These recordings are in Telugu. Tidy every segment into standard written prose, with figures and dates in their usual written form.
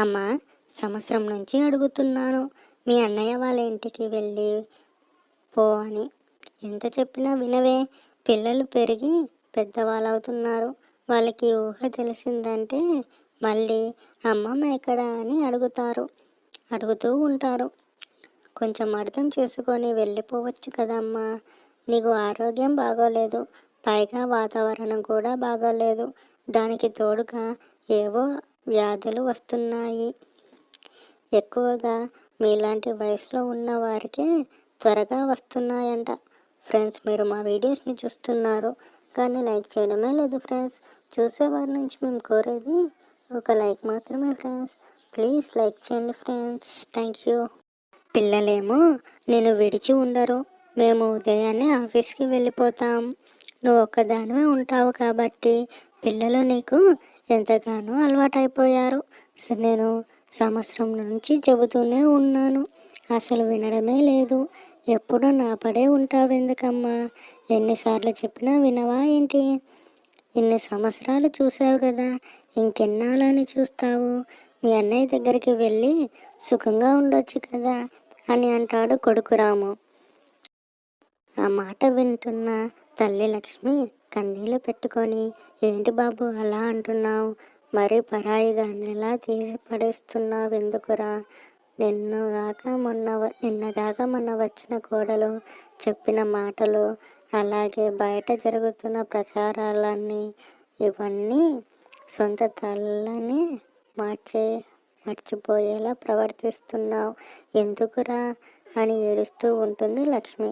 అమ్మా, సంవత్సరం నుంచి అడుగుతున్నాను మీ అన్నయ్య వాళ్ళ ఇంటికి వెళ్ళి పో అని. ఎంత చెప్పినా వినవే. పిల్లలు పెరిగి పెద్దవాళ్ళు అవుతున్నారు. వాళ్ళకి ఊహ తెలిసిందంటే మళ్ళీ అమ్మమ్మ ఎక్కడ అని అడుగుతూ ఉంటారు. కొంచెం అర్థం చేసుకొని వెళ్ళిపోవచ్చు కదమ్మా. నీకు ఆరోగ్యం బాగోలేదు, పైగా వాతావరణం కూడా బాగోలేదు. దానికి తోడుగా ఏవో వ్యాధులు వస్తున్నాయి. ఎక్కువగా మీలాంటి వయసులో ఉన్న వారికే త్వరగా వస్తున్నాయంట. ఫ్రెండ్స్, మీరు మా వీడియోస్ని చూస్తున్నారు కానీ లైక్ చేయడమే లేదు ఫ్రెండ్స్. చూసేవారి నుంచి మేము కోరేది ఒక లైక్ మాత్రమే ఫ్రెండ్స్. ప్లీజ్ లైక్ చేయండి ఫ్రెండ్స్. Thank you. పిల్లలేమో నేను విడిచి ఉండరు. మేము ఉదయాన్నే ఆఫీస్కి వెళ్ళిపోతాం. నువ్వు ఒక్కదానివే ఉంటావు కాబట్టి పిల్లలు నీకు ఎంతగానో అలవాటైపోయారు. నేను సంవత్సరం నుంచి చెబుతూనే ఉన్నాను, అసలు వినడమే లేదు. ఎప్పుడు నా పడే ఉంటావు ఎందుకమ్మా? ఎన్నిసార్లు చెప్పినా వినవా ఏంటి? ఇన్ని సంవత్సరాలు చూసావు కదా, ఇంకెన్నాళ్ళని చూస్తావు? మీ అన్నయ్య దగ్గరికి వెళ్ళి సుఖంగా ఉండొచ్చు కదా అని అంటాడు కొడుకు రాము. ఆ మాట వింటున్న తల్లి లక్ష్మి కన్నీళ్ళు పెట్టుకొని, ఏంటి బాబు అలా అంటున్నావు? మరి పరాయి దాన్ని ఎలా తీసి పడేస్తున్నావు ఎందుకురా? నిన్నగాక మొన్న వచ్చిన కోడలు చెప్పిన మాటలు, అలాగే బయట జరుగుతున్న ప్రచారాలన్నీ, ఇవన్నీ సొంత తల్లని మర్చిపోయేలా ప్రవర్తిస్తున్నావు ఎందుకురా అని ఏడుస్తూ ఉంటుంది లక్ష్మి.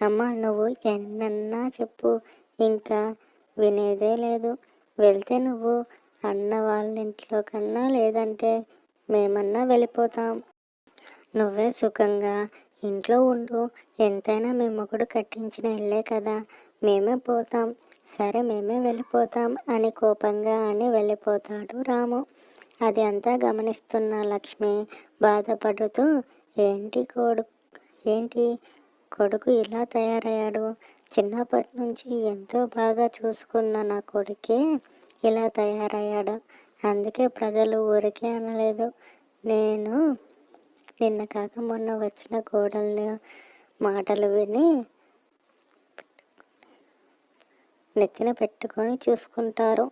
అమ్మ, నువ్వు ఎన్నన్నా చెప్పు, ఇంకా వినేదే లేదు. వెళ్తే నువ్వు అన్న వాళ్ళ ఇంట్లో కన్నా లేదంటే మేమన్నా వెళ్ళిపోతాం. నువ్వే సుఖంగా ఇంట్లో ఉండు. ఎంతైనా మీ మొగుడు కట్టించిన ఇల్లే కదా, మేమే పోతాం. సరే, మేమే వెళ్ళిపోతాం అని కోపంగా అని వెళ్ళిపోతాడు రాము. అది అంతా గమనిస్తున్న లక్ష్మి బాధపడుతూ, ఏంటి కొడుకు ఇలా తయారయ్యాడు? చిన్నప్పటి నుంచి ఎంతో బాగా చూసుకున్న నా కొడుకే ఇలా తయారయ్యాడు. అందుకే ప్రజలు ఊరికే అనలేదు. నేను నిన్న కాక మొన్న వచ్చిన కోడళ్ళ మాటలు విని నెత్తిన పెట్టుకొని చూసుకుంటారు.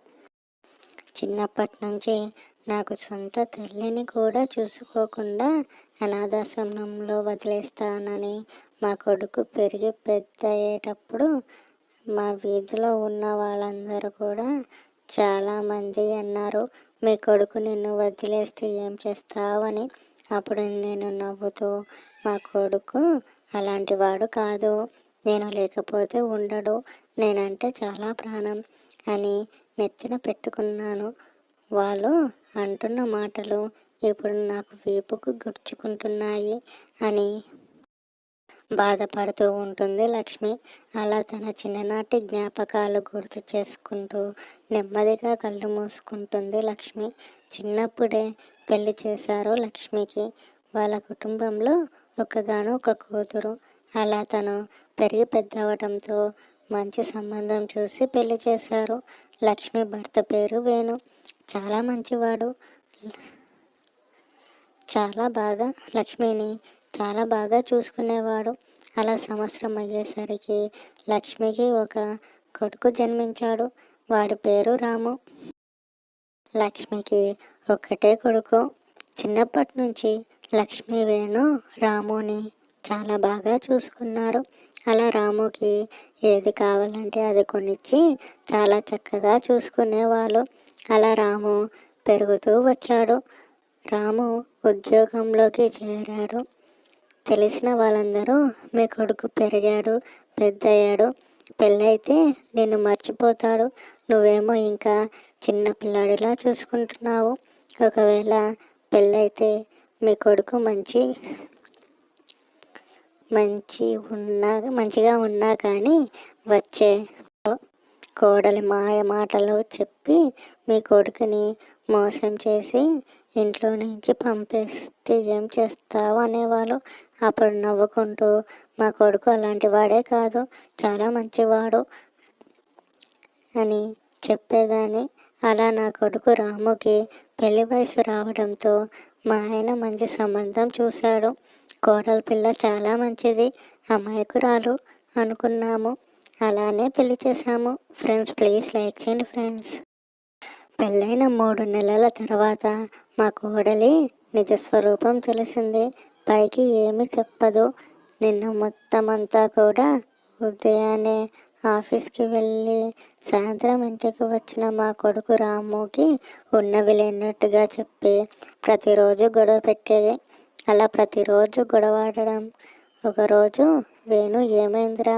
చిన్నప్పటి నుంచి నాకు సొంత తల్లిని కూడా చూసుకోకుండా అనాథాశ్రమంలో వదిలేస్తానని మా కొడుకు పెరిగి పెద్ద అయ్యేటప్పుడు మా వీధిలో ఉన్న వాళ్ళందరూ కూడా చాలామంది అన్నారు, మీ కొడుకు నిన్ను వదిలేస్తే ఏం చేస్తావని. అప్పుడు నేను నవ్వుతూ, మా కొడుకు అలాంటి వాడు కాదు, నేను లేకపోతే ఉండడు, నేనంటే చాలా ప్రాణం అని నెత్తిన పెట్టుకున్నాను. వాళ్ళు అంటున్న మాటలు ఇప్పుడు నాకు వీపుకు గుర్చుకుంటున్నాయి అని బాధపడుతూ ఉంటుంది లక్ష్మి. అలా తన చిన్ననాటి జ్ఞాపకాలు గుర్తు చేసుకుంటూ నెమ్మదిగా కళ్ళు మూసుకుంటుంది లక్ష్మి. చిన్నప్పుడే పెళ్లి చేశారు లక్ష్మికి. వాళ్ళ కుటుంబంలో ఒక కూతురు. అలా తను పెరిగి పెద్ద అవడంతో మంచి సంబంధం చూసి పెళ్లి చేశారు. లక్ష్మి భర్త పేరు వేణు. చాలా మంచివాడు. లక్ష్మిని చాలా బాగా చూసుకునేవాడు. అలా సంవత్సరం అయ్యేసరికి లక్ష్మికి ఒక కొడుకు జన్మించాడు. వాడి పేరు రాము. లక్ష్మికి ఒక్కటే కొడుకు. చిన్నప్పటి నుంచి లక్ష్మి వేణు రాముని చాలా బాగా చూసుకున్నారు. అలా రాముకి ఏది కావాలంటే అది కొనిచ్చి చాలా చక్కగా చూసుకునేవాళ్ళు. అలా రాము పెరుగుతూ వచ్చాడు. రాము ఉద్యోగంలోకి చేరాడు. తెలిసిన వాళ్ళందరూ, మీ కొడుకు పెరిగాడు, పెద్దయ్యాడు, పెళ్ళైతే నిన్ను మర్చిపోతాడు, నువ్వేమో ఇంకా చిన్న పిల్లాడిలా చూసుకుంటున్నావు. ఒకవేళ పెళ్ళైతే మీ కొడుకు మంచిగా ఉన్నా కానీ వచ్చే కోడలి మాయ మాటలు చెప్పి మీ కొడుకుని మోసం చేసి ఇంట్లో నుంచి పంపేస్తే ఏం చేస్తావు అనేవాళ్ళు. అప్పుడు నవ్వుకుంటూ, మా కొడుకు అలాంటి వాడే కాదు, చాలా మంచివాడు అని చెప్పేదాన్ని. అలా నా కొడుకు రాముకి పెళ్లి వయసు రావడంతో మా ఆయన మంచి సంబంధం చూశాడు. కోడలి పిల్ల చాలా మంచిది, అమాయకురాలు అనుకున్నాము. అలానే పెళ్లి చేశాము. ఫ్రెండ్స్ ప్లీజ్ లైక్ చేయండి ఫ్రెండ్స్. పెళ్ళైన 3 నెలల తర్వాత మా కోడలి నిజస్వరూపం తెలిసింది. పైకి ఏమీ చెప్పదు. నిన్న మొత్తం అంతా కూడా ఉదయాన్నే ఆఫీస్కి వెళ్ళి సాయంత్రం ఇంటికి వచ్చిన మా కొడుకు రాముకి ఉన్నవి లేనట్టుగా చెప్పి ప్రతిరోజు గొడవ పెట్టేది. అలా ప్రతిరోజు గొడవాడడం. ఒకరోజు వేణు, ఏమైందిరా,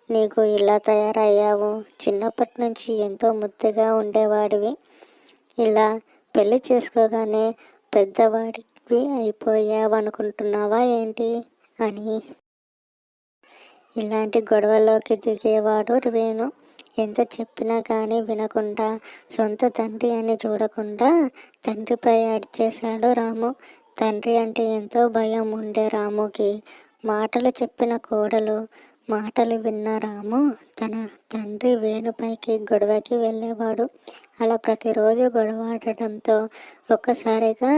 నీకు ఇలా తయారయ్యావు? చిన్నప్పటి నుంచి ఎంతో ముద్దుగా ఉండేవాడివి, ఇలా పెళ్లి చేసుకోగానే పెద్దవాడివి అయిపోయావు అనుకుంటున్నావా ఏంటి అని ఇలాంటి గొడవలోకి దిగేవాడు వేణు. ఎంత చెప్పినా కానీ వినకుండా సొంత తండ్రి అని చూడకుండా తండ్రిపై అడిచేశాడు రాము. తండ్రి అంటే ఎంతో భయం ఉండే రాముకి మాటలు చెప్పిన కోడలు మాటలు విన్న రాము తన తండ్రి వేణుపైకి గొడవకి వెళ్ళేవాడు. అలా ప్రతిరోజు గొడవాడటంతో ఒక్కసారిగా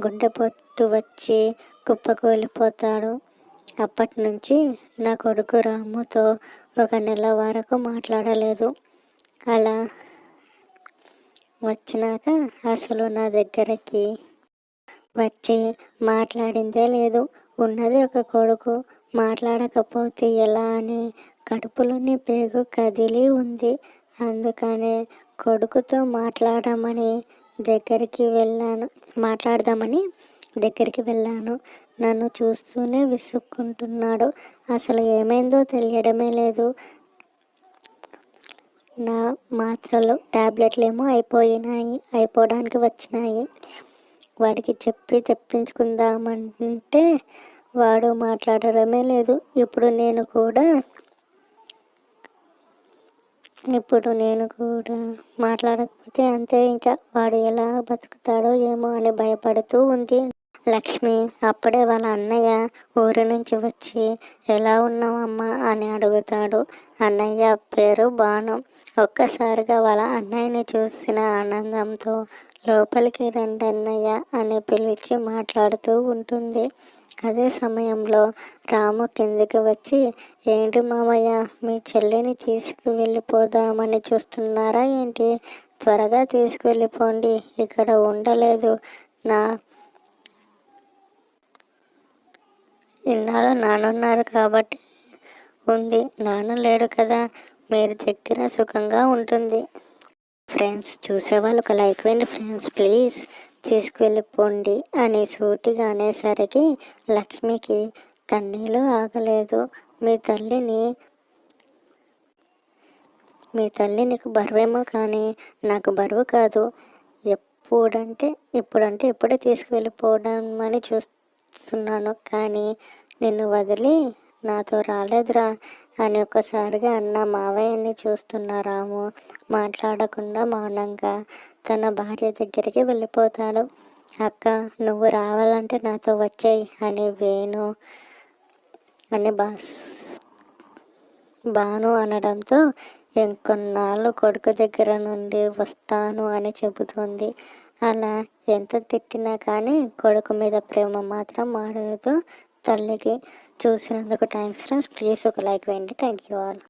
గుండెపోటు వచ్చి కుప్పకూలిపోతాడు. అప్పటి నుంచి నా కొడుకు రాముతో 1 నెల వరకు మాట్లాడలేదు. అలా వచ్చినాక అసలు నా దగ్గరికి వచ్చి మాట్లాడిందే లేదు. ఉన్నది ఒక కొడుకు, మాట్లాడకపోతే ఎలా అని కడుపులోని పేగు కదిలి ఉంది. అందుకనే కొడుకుతో మాట్లాడదామని దగ్గరికి వెళ్ళాను. నన్ను చూస్తూనే విసుక్కుంటున్నాడు. అసలు ఏమైందో తెలియడమే లేదు. నా మాత్రలు టాబ్లెట్లు ఏమో అయిపోవడానికి వచ్చినాయి. వాడికి చెప్పి తెప్పించుకుందామంటే వాడు మాట్లాడడమే లేదు. ఇప్పుడు నేను కూడా మాట్లాడకపోతే అంతే, ఇంకా వాడు ఎలా బతుకుతాడో ఏమో అని భయపడుతూ ఉంది లక్ష్మి. అప్పుడే వాళ్ళ అన్నయ్య ఊరి నుంచి వచ్చి ఎలా ఉన్నావమ్మా అని అడుగుతాడు. అన్నయ్య పేరు భాను. ఒక్కసారిగా వాళ్ళ అన్నయ్యని చూసిన ఆనందంతో లోపలికి రండి అన్నయ్య అని పిలిచి మాట్లాడుతూ ఉంటుంది. అదే సమయంలో రాము కిందికి వచ్చి, ఏంటి మామయ్య, మీ చెల్లిని తీసుకువెళ్ళిపోదామని చూస్తున్నారా ఏంటి? త్వరగా తీసుకువెళ్ళిపోండి, ఇక్కడ ఉండలేదు. ఇన్నాళ్ళు నానున్నారు కాబట్టి ఉంది, నాన్న లేడు కదా, మీరు దగ్గర సుఖంగా ఉంటుంది. ఫ్రెండ్స్ చూసేవాళ్ళు ఒక లైక్ వేయండి ఫ్రెండ్స్ ప్లీజ్. తీసుకువెళ్ళిపోండి అని సూటిగా అనేసరికి లక్ష్మికి కన్నీళ్ళు ఆగలేదు. మీ తల్లి నీకు బరువేమో కానీ నాకు బరువు కాదు. ఇప్పుడే తీసుకువెళ్ళిపోవడం అని చూస్తున్నాను, కానీ నిన్ను వదిలి నాతో రాలేదురా అని ఒక్కసారిగా అన్న మావయ్యని చూస్తున్న రాము మాట్లాడకుండా మౌనంగా తన భార్య దగ్గరికి వెళ్ళిపోతాడు. అక్క, నువ్వు రావాలంటే నాతో వచ్చేయి అని వేణు అని భాను అనడంతో ఇంకొన్నాళ్ళు కొడుకు దగ్గర నుండి వస్తాను అని చెబుతుంది. అలా ఎంత తిట్టినా కానీ కొడుకు మీద ప్రేమ మాత్రం మాడదు తల్లికి. చూసినందుకు థ్యాంక్స్ ఫ్రెండ్స్. ప్లీజ్ ఒక లైక్ వేయండి. Thank you all.